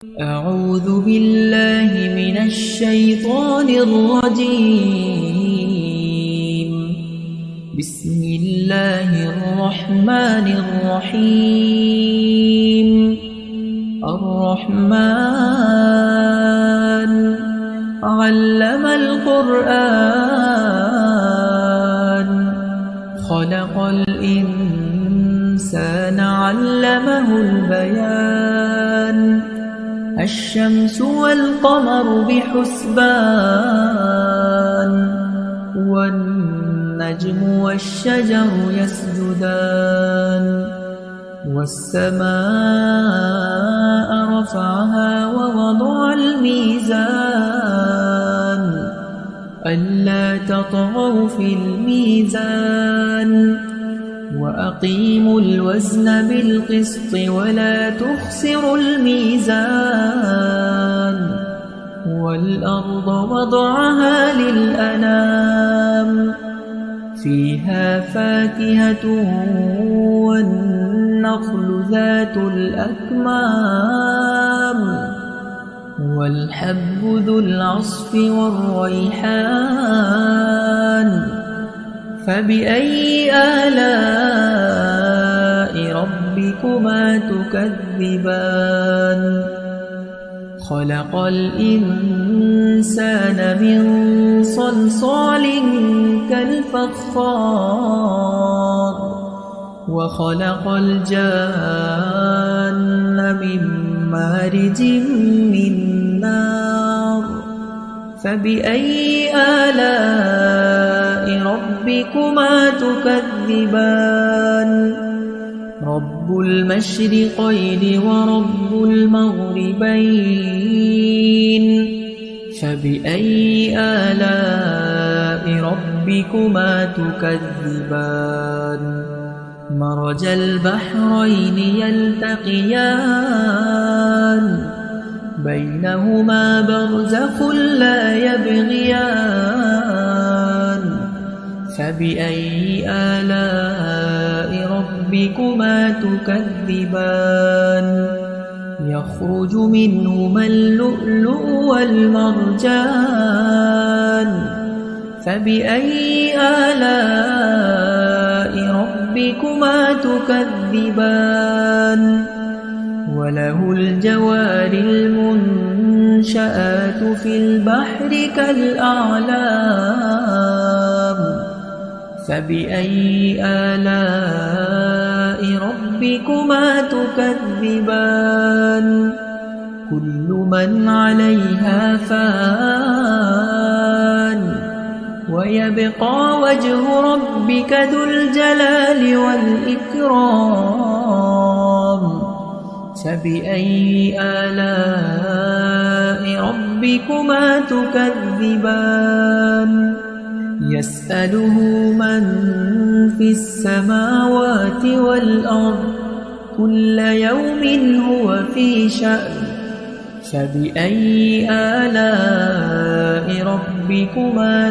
أعوذ بالله من الشيطان الرجيم. بسم الله الرحمن الرحيم. الرحمن علم القرآن خلق الإنسان علمه البيان الشمس والقمر بحسبان والنجم والشجر يسجدان والسماء رفعها ووضع الميزان ألا تطغوا في الميزان وأقيموا الوزن بالقسط ولا تخسروا الميزان والأرض وضعها للأنام فيها فاكهة والنخل ذات الأكمام والحب ذو العصف والريحان فبأي آلاء ربكما تكذبان خلق الإنسان من صلصال كالفخار وخلق الجان من مارج من نار فبأي آلاء ربكما تكذبان رب المشرقين ورب المغربين فبأي آلاء ربكما تكذبان مرج البحرين يلتقيان بينهما برزخ لا يبغيان فبأي آلاء ربكما تكذبان يخرج منهما اللؤلؤ والمرجان فبأي آلاء ربكما تكذبان وله الجوار المنشآت في البحر كالأعلام فبأي آلاء ربكما تكذبان كل من عليها فان ويبقى وجه ربك ذو الجلال والإكرام فبأي آلاء ربكما تكذبان يسأله من في السماوات والأرض كل يوم هو في شأن فبأي آلاء ربكما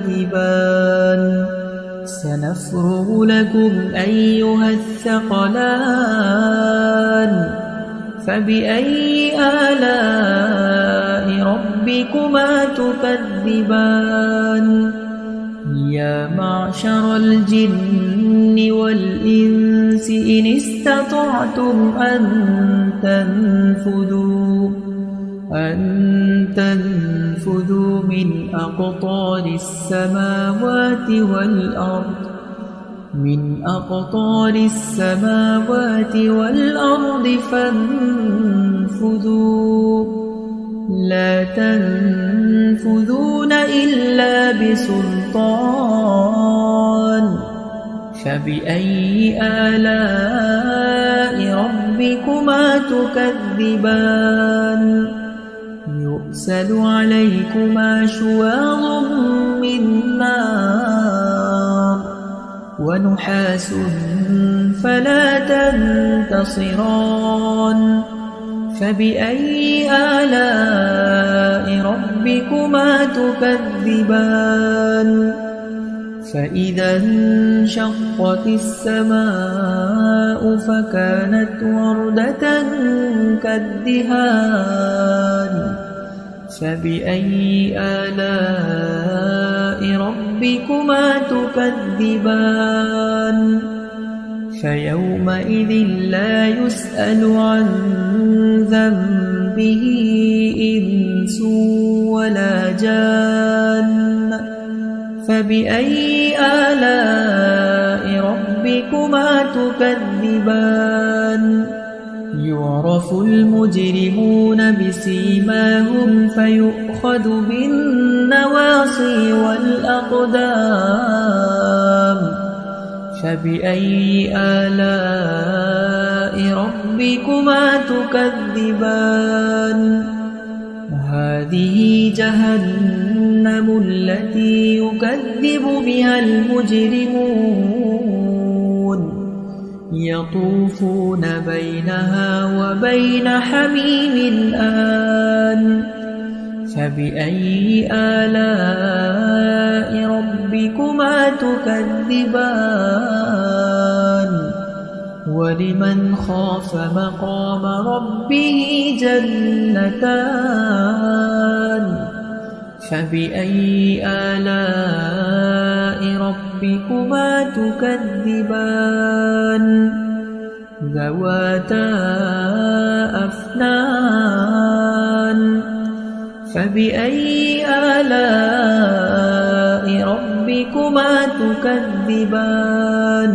تكذبان سنفرغ لكم أيها الثقلان فبأي آلاء ربكما تكذبان يا معشر الجن والإنس إن استطعتم أن تنفذوا من أقطار السماوات والأرض فانفذوا لا تنفذون إلا بسلطان فبأي آلاء ربكما تكذبان يرسل عليكما شواظ من نار ونحاس فلا تنتصران فبأي آلاء ربكما تكذبان فإذا انشقت السماء فكانت وردة كالدهان فبأي آلاء ربكما تكذبان فيومئذ لا يسأل عن ذنبه إنس ولا جان فبأي آلاء ربكما تكذبان يعرف المجرمون بسيماهم فيؤخذ بالنواصي والأقدام فبأي آلاء ربكما تكذبان هذه جهنم التي يكذب بها المجرمون يطوفون بينها وبين حميم آن فبأي آلاء ربكما تكذبان ولمن خاف مقام ربه جنتان فبأي آلاء ربكما تكذبان ذواتا أفنان فبأي آلاء ربكما تكذبان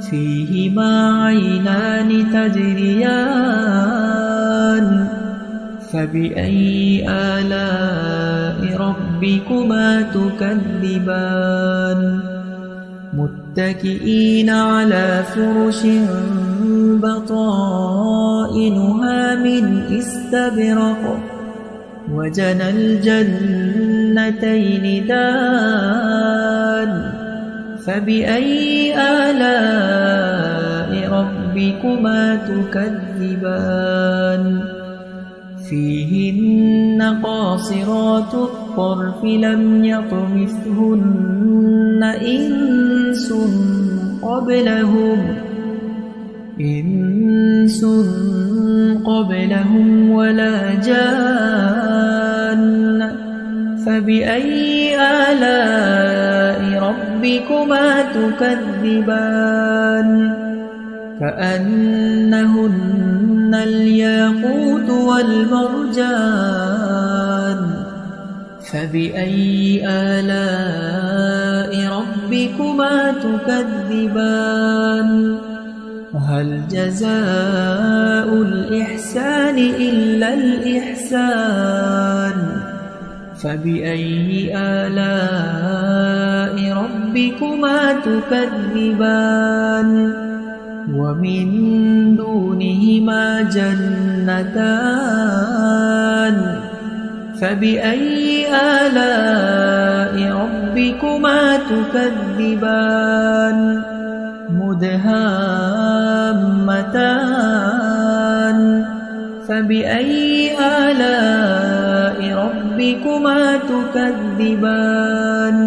فيهما عينان تجريان فبأي آلاء ربكما تكذبان متكئين على فرش بطائنها من استبرق وجنى الجنتين دان فبأي آلاء ربكما تكذبان فيهن قاصرات الطرف لم يطمثهن إنس قبلهم ولا جان فبأي آلاء ربكما تكذبان كأنهن الياقوت والمرجان فبأي آلاء ربكما تكذبان هل جزاء الإحسان إلا الإحسان فبأي آلاء ربكما تكذبان ومن دونهما جنتان فبأي آلاء ربكما تكذبان مدهامتان فبأي آلاء ربكما تكذبان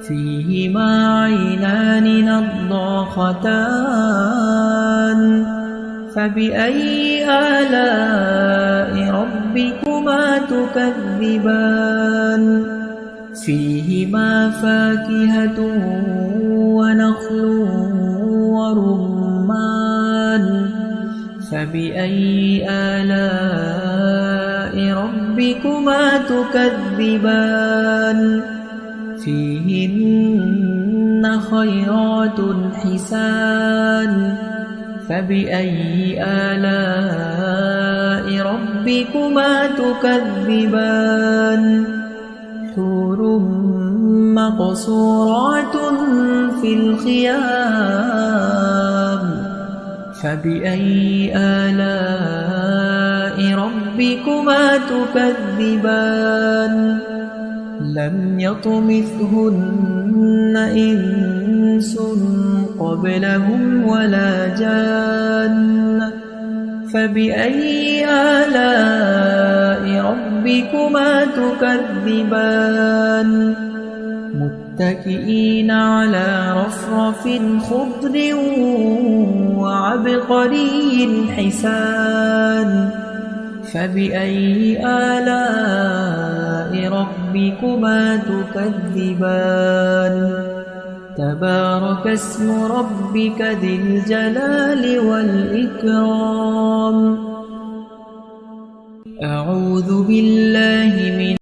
فيهما عينان نضاختان فبأي آلاء ربكما تكذبان فيهما فاكهة ونخل ورمان فبأي آلاء ربكما تكذبان فيهن خيرات حسان فبأي آلاء ربكما تكذبان حور مقصورات في الخيام فبأي آلاء ربكما تكذبان لم يطمثهن إنس قبلهم ولا جان فبأي آلاء ربكما تكذبان متكئين على رفرف خضر وعبقري حسان فبأي آلاء ربكما تكذبان تبارك اسم ربك ذي الجلال والإكرام أعوذ بالله من